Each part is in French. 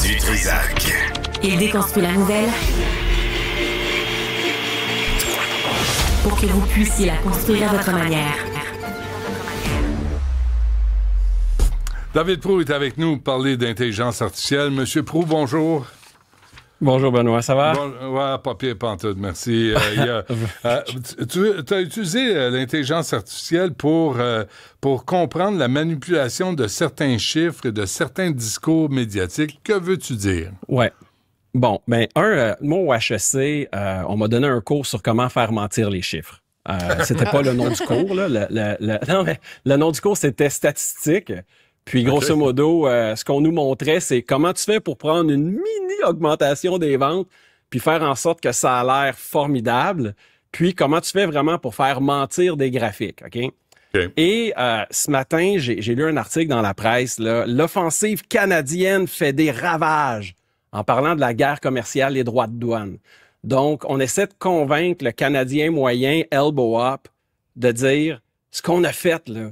Du Trisac. Il déconstruit la nouvelle pour que vous puissiez la construire à votre manière. David Proulx est avec nous pour parler d'intelligence artificielle. Monsieur Proulx, bonjour. Bonjour Benoît, ça va? Ouais, pas pire pantoute, merci. Tu as utilisé l'intelligence artificielle pour comprendre la manipulation de certains chiffres et de certains discours médiatiques. Que veux-tu dire? Ouais. Bon, moi au HEC, on m'a donné un cours sur comment faire mentir les chiffres. C'était pas le nom du cours, là. Non, mais le nom du cours, c'était statistique. Puis, grosso modo, ce qu'on nous montrait, c'est comment tu fais pour prendre une mini-augmentation des ventes puis faire en sorte que ça a l'air formidable. Puis, comment tu fais vraiment pour faire mentir des graphiques, OK? Et ce matin, j'ai lu un article dans la presse, là, l'offensive canadienne fait des ravages en parlant de la guerre commerciale et droits de douane. Donc, on essaie de convaincre le Canadien moyen, elbow up, de dire ce qu'on a fait, là,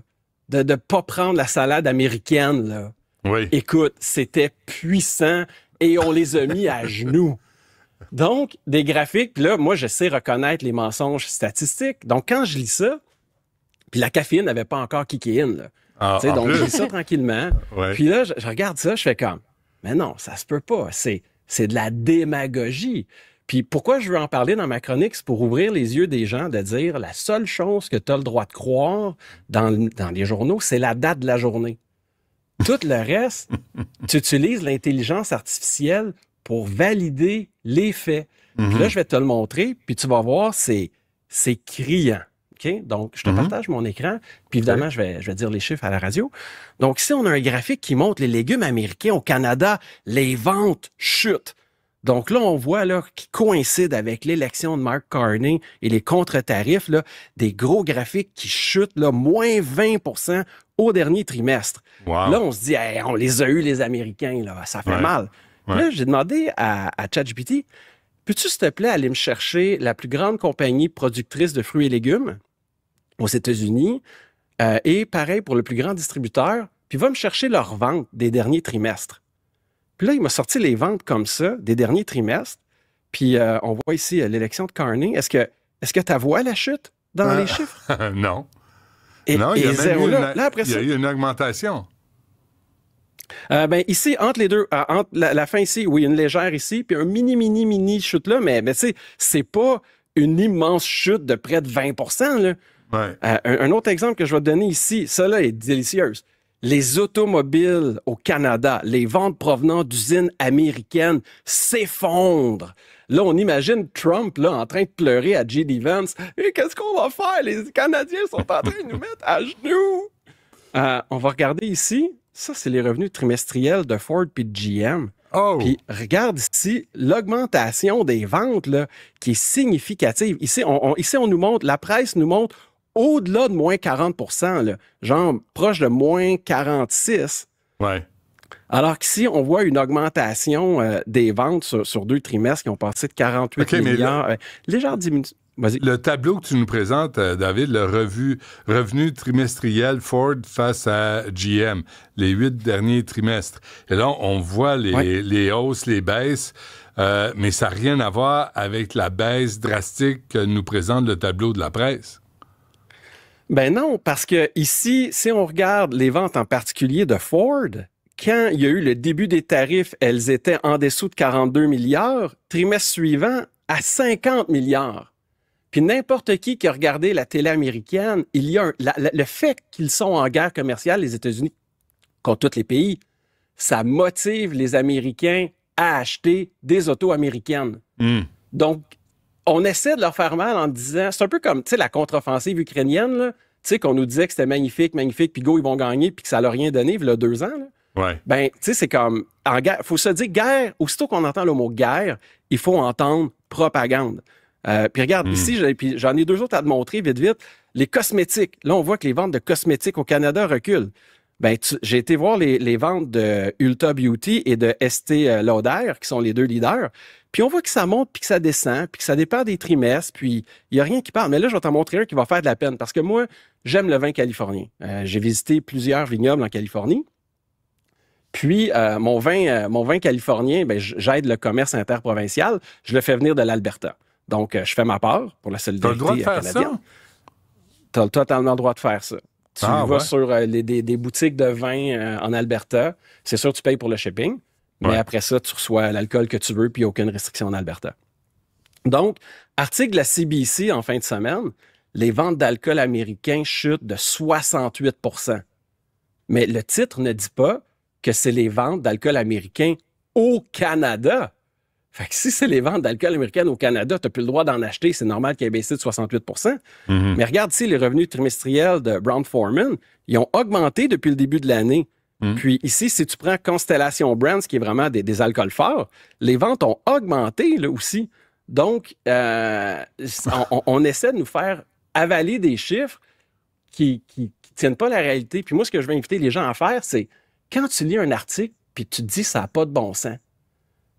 de ne pas prendre la salade américaine, là. Oui. Écoute, c'était puissant et on les a mis à genoux. Donc, des graphiques, puis là, moi, je sais reconnaître les mensonges statistiques. Donc, quand je lis ça, puis la caféine n'avait pas encore kické in, là. Donc, je lis ça tranquillement. Ouais. Puis là, je regarde ça, je fais comme, mais non, ça se peut pas. C'est de la démagogie. Puis pourquoi je veux en parler dans ma chronique, c'est pour ouvrir les yeux des gens, de dire la seule chose que tu as le droit de croire dans les journaux, c'est la date de la journée. Tout le reste, tu utilises l'intelligence artificielle pour valider les faits. Puis là, je vais te le montrer, puis tu vas voir, c'est criant. Okay? Donc, je te partage mon écran, puis évidemment, je vais dire les chiffres à la radio. Donc, ici, on a un graphique qui montre les légumes américains au Canada, les ventes chutent. Donc là, on voit là qui coïncide avec l'élection de Mark Carney et les contre-tarifs, là, des gros graphiques qui chutent, là, moins 20% au dernier trimestre. Wow. Là, on se dit, hey, on les a eus, les Américains, là, ça fait mal. Là, j'ai demandé à ChatGPT, peux-tu, s'il te plaît, aller me chercher la plus grande compagnie productrice de fruits et légumes aux États-Unis, et pareil pour le plus grand distributeur, puis va me chercher leurs ventes des derniers trimestres. Puis là, il m'a sorti les ventes comme ça des derniers trimestres. Puis on voit ici l'élection de Carney. Est-ce que tu vois la chute dans les chiffres? Non. Non, il y a eu une augmentation. Ici, entre les deux, entre la fin ici, oui, une légère ici, puis un mini chute là, mais tu sais, c'est pas une immense chute de près de 20%, là. Ouais. Un autre exemple que je vais te donner ici, ça là est délicieuse. Les automobiles au Canada, les ventes provenant d'usines américaines s'effondrent. Là, on imagine Trump là, en train de pleurer à J.D. Vance. Et qu'est-ce qu'on va faire? Les Canadiens sont en train de nous mettre à genoux. On va regarder ici. Ça, c'est les revenus trimestriels de Ford puis de GM. Oh. Puis regarde ici l'augmentation des ventes là, qui est significative. Ici, on nous montre, la presse nous montre au-delà de moins 40%, là, genre proche de moins 46%. Ouais. Alors qu'ici, on voit une augmentation des ventes sur 2 trimestres qui ont passé de 48 milliards. Légère diminution. Vas-y. Le tableau que tu nous présentes, David, le revenu trimestriel Ford face à GM, les 8 derniers trimestres. Et là, on voit les hausses, les baisses, mais ça n'a rien à voir avec la baisse drastique que nous présente le tableau de la presse. Ben non, parce que ici, si on regarde les ventes en particulier de Ford, quand il y a eu le début des tarifs, elles étaient en dessous de 42 milliards, trimestre suivant à 50 milliards. Puis n'importe qui a regardé la télé américaine, il y a le fait qu'ils sont en guerre commerciale, les États-Unis, contre tous les pays, ça motive les Américains à acheter des autos américaines. Donc, on essaie de leur faire mal en disant, c'est un peu comme, tu sais, la contre-offensive ukrainienne, là, tu sais, qu'on nous disait que c'était magnifique, puis go, ils vont gagner, puis que ça n'a rien donné, il y a 2 ans, là. Ouais. Ben, tu sais, c'est comme, en guerre, faut se dire guerre, aussitôt qu'on entend le mot guerre, il faut entendre propagande. Puis regarde, ici, j'en ai 2 autres à te montrer, vite, les cosmétiques. Là, on voit que les ventes de cosmétiques au Canada reculent. Ben, j'ai été voir les ventes de Ulta Beauty et de Estée Lauder, qui sont les 2 leaders. Puis on voit que ça monte, puis que ça descend, puis que ça dépend des trimestres, puis il n'y a rien qui parle. Mais là, je vais t'en montrer un qui va faire de la peine, parce que moi, j'aime le vin californien. J'ai visité plusieurs vignobles en Californie. Puis, mon vin californien, ben, j'aide le commerce interprovincial. Je le fais venir de l'Alberta. Donc, je fais ma part pour la solidarité canadienne. Tu as le droit de faire canadienne. Tu as totalement le droit de faire ça. Tu vas sur des boutiques de vin en Alberta. C'est sûr, tu payes pour le shipping. Mais après ça, tu reçois l'alcool que tu veux, puis il n'y a aucune restriction en Alberta. Donc, article de la CBC en fin de semaine, les ventes d'alcool américain chutent de 68 %. Mais le titre ne dit pas que c'est les ventes d'alcool américain au Canada. Fait que si c'est les ventes d'alcool américain au Canada, tu n'as plus le droit d'en acheter, c'est normal qu'il ait baissé de 68 %. Mais regarde ici, les revenus trimestriels de Brown-Forman, ils ont augmenté depuis le début de l'année. Puis ici, si tu prends Constellation Brands, qui est vraiment des alcools forts, les ventes ont augmenté là aussi. Donc, on essaie de nous faire avaler des chiffres qui tiennent pas la réalité. Puis moi, ce que je vais inviter les gens à faire, c'est quand tu lis un article puis tu te dis ça n'a pas de bon sens,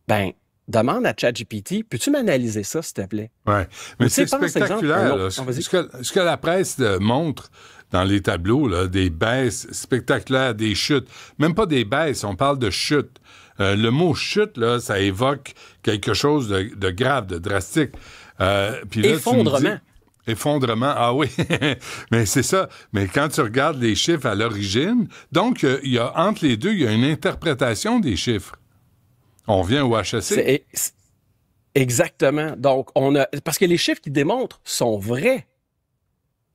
ben demande à ChatGPT, peux-tu m'analyser ça, s'il te plaît? Oui, mais c'est spectaculaire. Ce que la presse montre dans les tableaux, là, des baisses spectaculaires, des chutes. Même pas des baisses, on parle de chutes. Le mot chute, là, ça évoque quelque chose de grave, de drastique. Puis là, effondrement. Effondrement, ah oui, mais c'est ça. Mais quand tu regardes les chiffres à l'origine, donc il y a entre les deux, il y a une interprétation des chiffres. On vient au HEC. Exactement. Donc, parce que les chiffres qui démontrent sont vrais.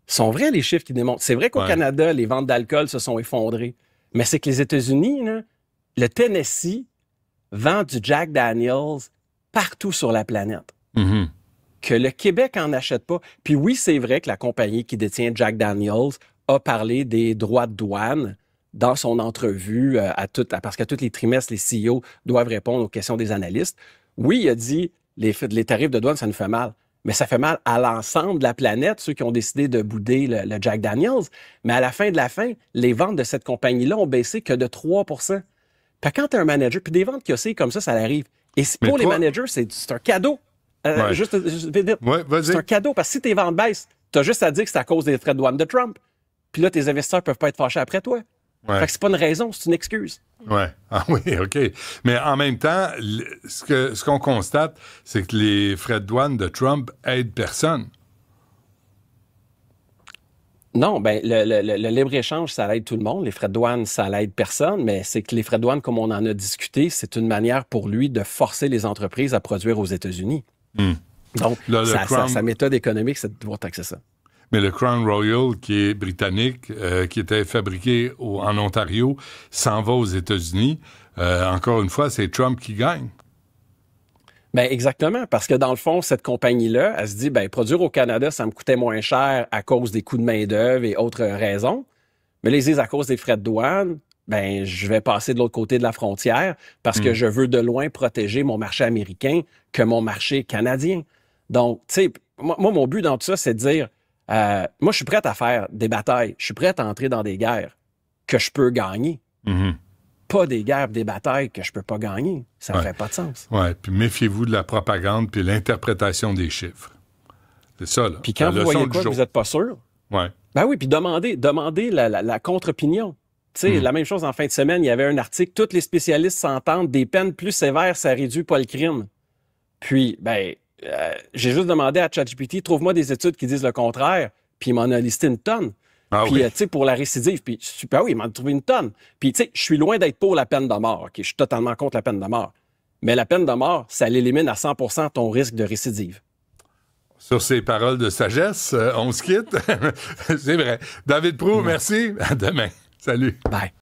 Sont vrais, les chiffres qui démontrent. C'est vrai qu'au Canada, les ventes d'alcool se sont effondrées. Mais c'est que les États-Unis, là, le Tennessee vend du Jack Daniels partout sur la planète. Que le Québec en achète pas. Puis oui, c'est vrai que la compagnie qui détient Jack Daniels a parlé des droits de douane dans son entrevue parce qu'à tous les trimestres, les CEO doivent répondre aux questions des analystes. Oui, il a dit les tarifs de douane, ça nous fait mal. Mais ça fait mal à l'ensemble de la planète, ceux qui ont décidé de bouder le Jack Daniels. Mais à la fin de la fin, les ventes de cette compagnie-là ont baissé que de 3 %. Puis quand tu es un manager, puis des ventes qui comme ça arrive. Et pour les managers, c'est un cadeau. Juste vite. C'est un cadeau, parce que si tes ventes baissent, tu as juste à dire que c'est à cause des frais de douane de Trump. Puis là, tes investisseurs peuvent pas être fâchés après toi. Fait que c'est pas une raison, c'est une excuse. Ouais. Ah oui, OK. Mais en même temps, ce qu'on constate, c'est que les frais de douane de Trump aident personne. Non, ben le libre-échange, ça aide tout le monde. Les frais de douane, ça l'aide personne, mais c'est que les frais de douane, comme on en a discuté, c'est une manière pour lui de forcer les entreprises à produire aux États-Unis. Donc, sa méthode économique, c'est de devoir taxer ça. Mais le Crown Royal, qui est britannique, qui était fabriqué en Ontario, s'en va aux États-Unis. Encore une fois, c'est Trump qui gagne. Ben exactement, parce que dans le fond, cette compagnie-là, elle se dit, ben produire au Canada, ça me coûtait moins cher à cause des coûts de main-d'œuvre et autres raisons. Mais les disent à cause des frais de douane, ben je vais passer de l'autre côté de la frontière parce que je veux de loin protéger mon marché américain que mon marché canadien. Donc, tu sais, moi, mon but dans tout ça, c'est de dire, moi, je suis prêt à faire des batailles. Je suis prêt à entrer dans des guerres que je peux gagner. Pas des guerres, des batailles que je peux pas gagner. Ça ne fait pas de sens. Oui, puis méfiez-vous de la propagande puis l'interprétation des chiffres. C'est ça, là. Puis quand vous voyez quoi que vous n'êtes pas sûr, ben oui, puis demandez la contre-opinion. Tu sais, la même chose en fin de semaine, il y avait un article, tous les spécialistes s'entendent, des peines plus sévères, ça réduit pas le crime. Puis, ben, j'ai juste demandé à ChatGPT, trouve-moi des études qui disent le contraire, puis il m'en a listé une tonne. Puis, tu sais, pour la récidive, puis, oui, il m'en a trouvé une tonne. Puis, tu sais, je suis loin d'être pour la peine de mort. Je suis totalement contre la peine de mort. Mais la peine de mort, ça l'élimine à 100 % ton risque de récidive. Sur ces paroles de sagesse, on se quitte. C'est vrai. David Proulx, merci. À demain. Salut. Bye.